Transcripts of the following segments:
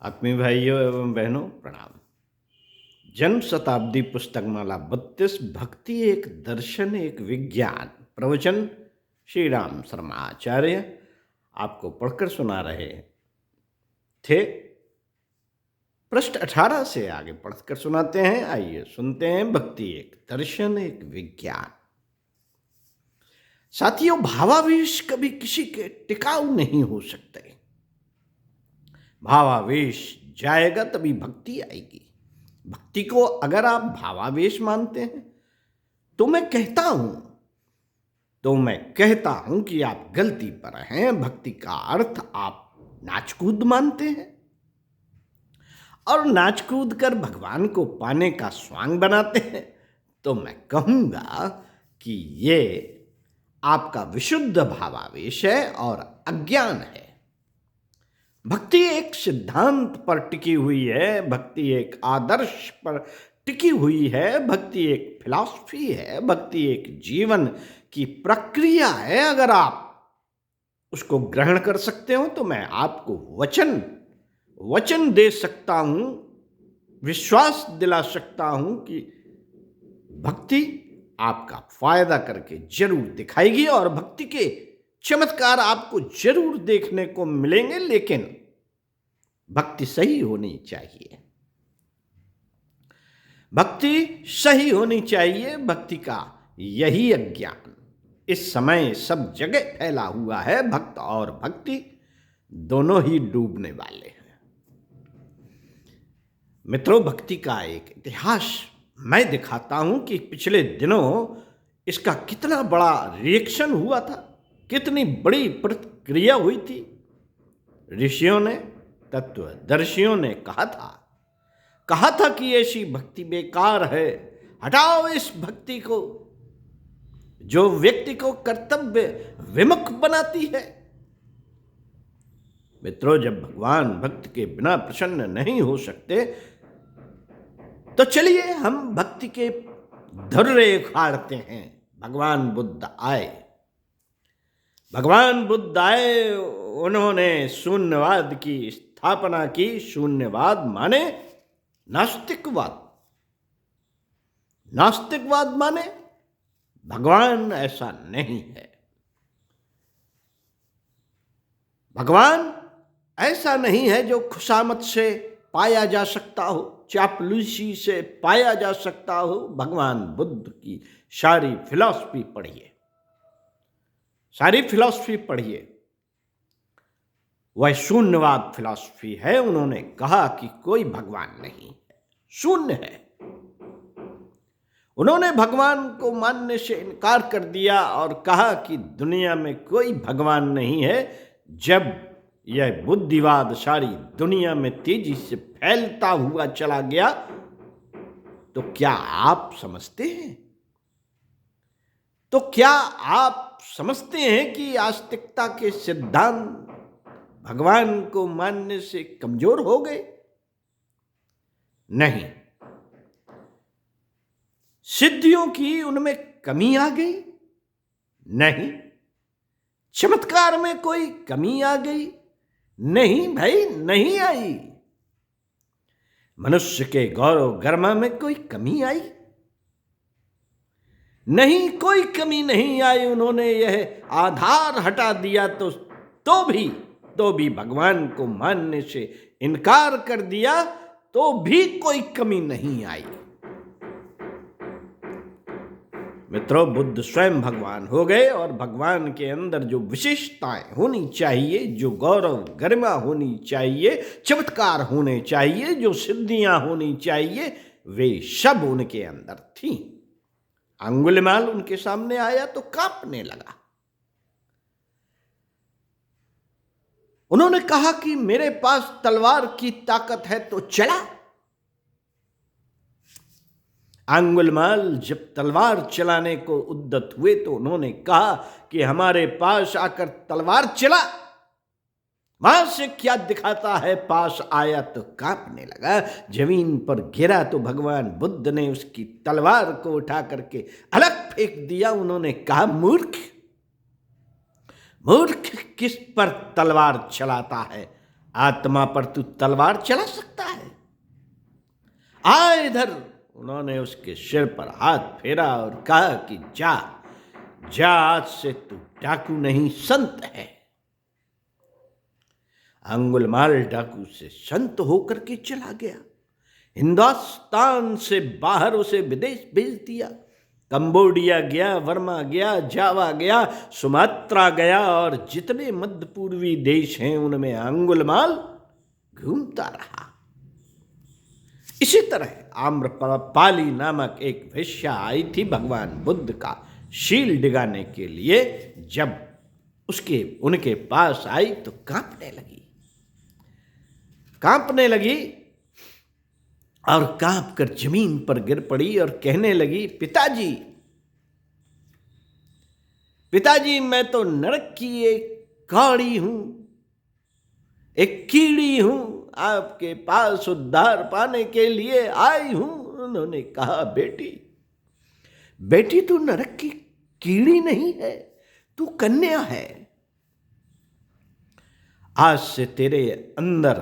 आत्मीय भाइयों एवं बहनों प्रणाम। जन्म शताब्दी पुस्तकमाला 32 भक्ति एक दर्शन एक विज्ञान प्रवचन श्री राम शर्मा आचार्य आपको पढ़कर सुना रहे थे। पृष्ठ 18 से आगे पढ़कर सुनाते हैं। आइए सुनते हैं। भक्ति एक दर्शन एक विज्ञान। साथियों, भावावेश कभी किसी के टिकाऊ नहीं हो सकते। भावावेश जाएगा तभी भक्ति आएगी। भक्ति को अगर आप भावावेश मानते हैं तो मैं कहता हूं कि आप गलती पर हैं। भक्ति का अर्थ आप नाचकूद मानते हैं और नाचकूद कर भगवान को पाने का स्वांग बनाते हैं, तो मैं कहूंगा कि ये आपका विशुद्ध भावावेश है और अज्ञान है। भक्ति एक सिद्धांत पर टिकी हुई है, भक्ति एक आदर्श पर टिकी हुई है, भक्ति एक फिलॉसफी है, भक्ति एक जीवन की प्रक्रिया है। अगर आप उसको ग्रहण कर सकते हो तो मैं आपको वचन दे सकता हूं, विश्वास दिला सकता हूं कि भक्ति आपका फायदा करके जरूर दिखाएगी और भक्ति के चमत्कार आपको जरूर देखने को मिलेंगे, लेकिन भक्ति सही होनी चाहिए। भक्ति सही होनी चाहिए। भक्ति का यही अज्ञान इस समय सब जगह फैला हुआ है। भक्त और भक्ति दोनों ही डूबने वाले हैं। मित्रों, भक्ति का एक इतिहास मैं दिखाता हूं कि पिछले दिनों इसका कितना बड़ा रिएक्शन हुआ था, कितनी बड़ी प्रतिक्रिया हुई थी। ऋषियों ने, तत्वदर्शियों ने कहा था कि ऐसी भक्ति बेकार है, हटाओ इस भक्ति को जो व्यक्ति को कर्तव्य विमुख बनाती है। मित्रों, जब भगवान भक्त के बिना प्रसन्न नहीं हो सकते तो चलिए हम भक्ति के धुर्रे उखाड़ते हैं। भगवान बुद्ध आए, उन्होंने शून्यवाद की स्थापना की। शून्यवाद माने नास्तिकवाद माने भगवान ऐसा नहीं है। भगवान ऐसा नहीं है जो खुशामद से पाया जा सकता हो, चापलूसी से पाया जा सकता हो। भगवान बुद्ध की सारी फिलॉसफी पढ़िए, वह शून्यवाद फिलॉसफी है। उन्होंने कहा कि कोई भगवान नहीं है, शून्य है। उन्होंने भगवान को मानने से इनकार कर दिया और कहा कि दुनिया में कोई भगवान नहीं है। जब यह बुद्धिवाद सारी दुनिया में तेजी से फैलता हुआ चला गया तो क्या आप समझते हैं कि आस्तिकता के सिद्धांत भगवान को मानने से कमजोर हो गए? नहीं। सिद्धियों की उनमें कमी आ गई? नहीं। चमत्कार में कोई कमी आ गई? नहीं भाई, नहीं आई। मनुष्य के गौरव गरिमा में कोई कमी आई? नहीं, कोई कमी नहीं आई। उन्होंने यह आधार हटा दिया तो भी भगवान को मानने से इनकार कर दिया तो भी कोई कमी नहीं आई। मित्रों, बुद्ध स्वयं भगवान हो गए और भगवान के अंदर जो विशेषताएं होनी चाहिए, जो गौरव गरिमा होनी चाहिए, चमत्कार होने चाहिए, जो सिद्धियां होनी चाहिए, वे सब उनके अंदर थी। अंगुलिमाल उनके सामने आया तो कांपने लगा। उन्होंने कहा कि मेरे पास तलवार की ताकत है तो चला। अंगुलिमाल जब तलवार चलाने को उद्यत हुए तो उन्होंने कहा कि हमारे पास आकर तलवार चला। वहां से क्या दिखाता है? पास आया तो कांपने लगा, जमीन पर गिरा तो भगवान बुद्ध ने उसकी तलवार को उठा करके अलग फेंक दिया। उन्होंने कहा, मूर्ख किस पर तलवार चलाता है? आत्मा पर तू तलवार चला सकता है? आ इधर। उन्होंने उसके सिर पर हाथ फेरा और कहा कि जा जा, आज से तू डाकू नहीं संत है। अंगुलमाल डाकू से संत होकर के चला गया। हिंदुस्तान से बाहर उसे विदेश भेज दिया। कंबोडिया गया, वर्मा गया, जावा गया, सुमात्रा गया और जितने मध्य पूर्वी देश हैं उनमें अंगुलमाल घूमता रहा। इसी तरह आम्रपाली नामक एक वेश्या आई थी भगवान बुद्ध का शील डिगाने के लिए। जब उनके पास आई तो कांपने लगी और कांप कर जमीन पर गिर पड़ी और कहने लगी, पिताजी, मैं तो नरक की एक कौड़ी हूं, एक कीड़ी हूं, आपके पास उद्धार पाने के लिए आई हूं। उन्होंने कहा, बेटी तू नरक की कीड़ी नहीं है, तू कन्या है। आज से तेरे अंदर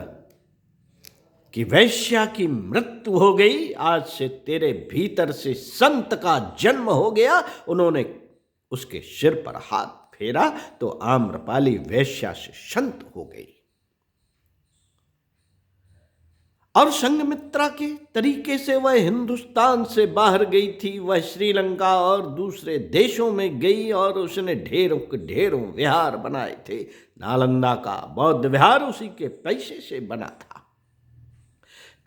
कि वैश्या की मृत्यु हो गई, आज से तेरे भीतर से संत का जन्म हो गया। उन्होंने उसके सिर पर हाथ फेरा तो आम्रपाली वैश्या से संत हो गई। और संघमित्रा के तरीके से वह हिंदुस्तान से बाहर गई थी। वह श्रीलंका और दूसरे देशों में गई और उसने ढेरों के ढेरों विहार बनाए थे। नालंदा का बौद्ध विहार उसी के पैसे से बना था।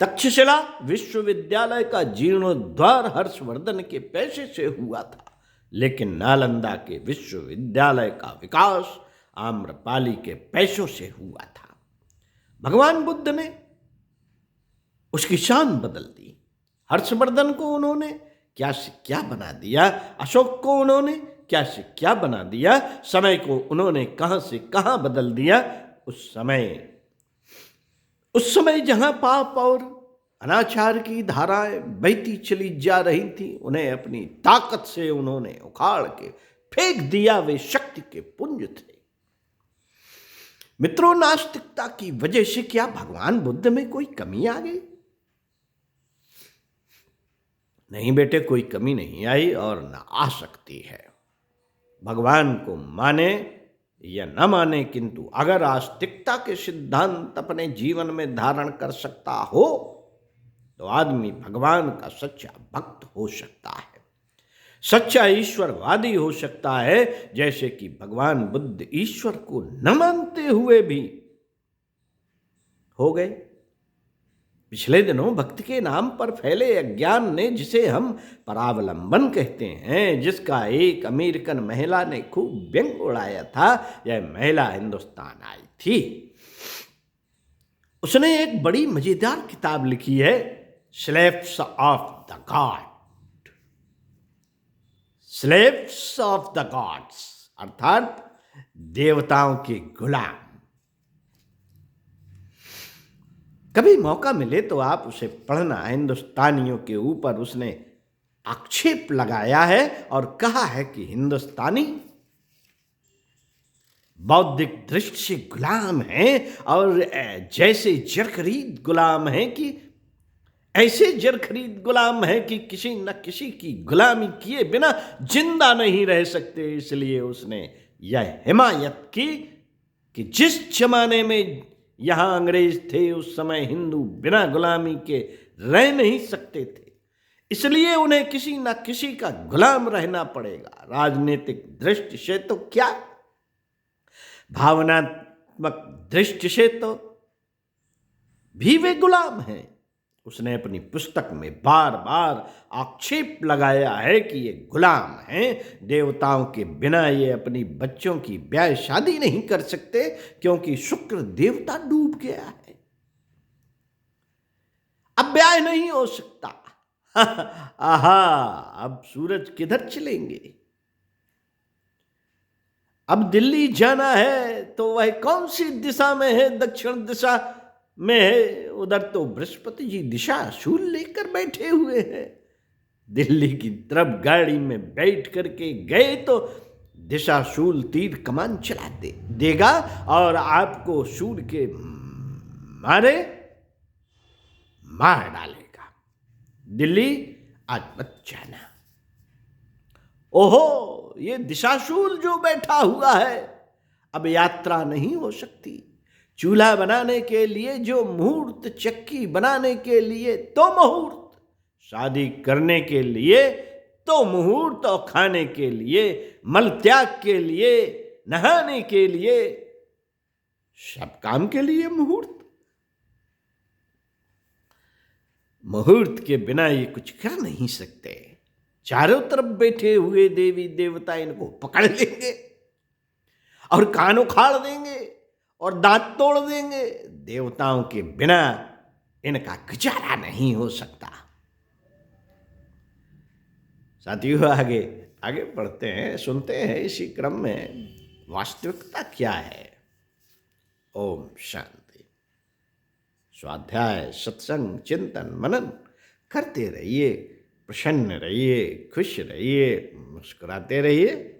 तक्षशिला विश्वविद्यालय का जीर्णोद्धार हर्षवर्धन के पैसे से हुआ था, लेकिन नालंदा के विश्वविद्यालय का विकास आम्रपाली के पैसों से हुआ था। भगवान बुद्ध ने उसकी शान बदल दी। हर्षवर्धन को उन्होंने क्या से क्या बना दिया, अशोक को उन्होंने क्या से क्या बना दिया, समय को उन्होंने कहां से कहां बदल दिया। उस समय जहां पाप और अनाचार की धाराएं बहती चली जा रही थी, उन्हें अपनी ताकत से उन्होंने उखाड़ के फेंक दिया। वे शक्ति के पुंज थे। मित्रों, नास्तिकता की वजह से क्या भगवान बुद्ध में कोई कमी आ गई? नहीं बेटे, कोई कमी नहीं आई और न आ सकती है। भगवान को माने या न माने, किंतु अगर आस्तिकता के सिद्धांत अपने जीवन में धारण कर सकता हो तो आदमी भगवान का सच्चा भक्त हो सकता है, सच्चा ईश्वरवादी हो सकता है। जैसे कि भगवान बुद्ध ईश्वर को न मानते हुए भी हो गए। पिछले दिनों भक्ति के नाम पर फैले अज्ञान ने, जिसे हम परावलंबन कहते हैं, जिसका एक अमेरिकन महिला ने खूब व्यंग उड़ाया था, यह महिला हिंदुस्तान आई थी। उसने एक बड़ी मजेदार किताब लिखी है, slaves of the God, slaves of the gods, अर्थात देवताओं के गुलाम। कभी मौका मिले तो आप उसे पढ़ना। हिंदुस्तानियों के ऊपर उसने आक्षेप लगाया है और कहा है कि हिंदुस्तानी बौद्धिक दृष्टि से गुलाम हैं और जैसे जरखरीद गुलाम हैं कि ऐसे जरखरीद गुलाम हैं कि किसी न किसी की गुलामी किए बिना जिंदा नहीं रह सकते। इसलिए उसने यह हिमायत की कि जिस जमाने में यहां अंग्रेज थे, उस समय हिंदू बिना गुलामी के रह नहीं सकते थे। इसलिए उन्हें किसी न किसी का गुलाम रहना पड़ेगा। राजनीतिक दृष्टि से तो क्या, भावनात्मक दृष्टि से तो भी वे गुलाम हैं। उसने अपनी पुस्तक में बार बार आक्षेप लगाया है कि ये गुलाम हैं। देवताओं के बिना ये अपनी बच्चों की ब्याह शादी नहीं कर सकते, क्योंकि शुक्र देवता डूब गया है। अब ब्याह नहीं हो सकता। आहा, अब सूरज किधर चलेंगे? अब दिल्ली जाना है तो वह कौन सी दिशा में है? दक्षिण दिशा में है। उधर तो बृहस्पति जी दिशा शूल लेकर बैठे हुए हैं। दिल्ली की तरफ गाड़ी में बैठ करके गए तो दिशा शूल तीर कमान चला देगा और आपको शूल के मारे मार डालेगा। दिल्ली आज मत जाना। ओहो, ये दिशाशूल जो बैठा हुआ है, अब यात्रा नहीं हो सकती। चूल्हा बनाने के लिए जो मुहूर्त, चक्की बनाने के लिए तो मुहूर्त, शादी करने के लिए तो मुहूर्त, और खाने के लिए, मल त्याग के लिए, नहाने के लिए, सब काम के लिए मुहूर्त। मुहूर्त के बिना ये कुछ कर नहीं सकते। चारों तरफ बैठे हुए देवी देवता इनको पकड़ लेंगे और कान उखाड़ देंगे और दांत तोड़ देंगे। देवताओं के बिना इनका गुजारा नहीं हो सकता। साथियों, आगे आगे बढ़ते हैं, सुनते हैं इसी क्रम में वास्तविकता क्या है। ओम शांति। स्वाध्याय, सत्संग, चिंतन, मनन करते रहिए, प्रसन्न रहिए, खुश रहिए, मुस्कुराते रहिए।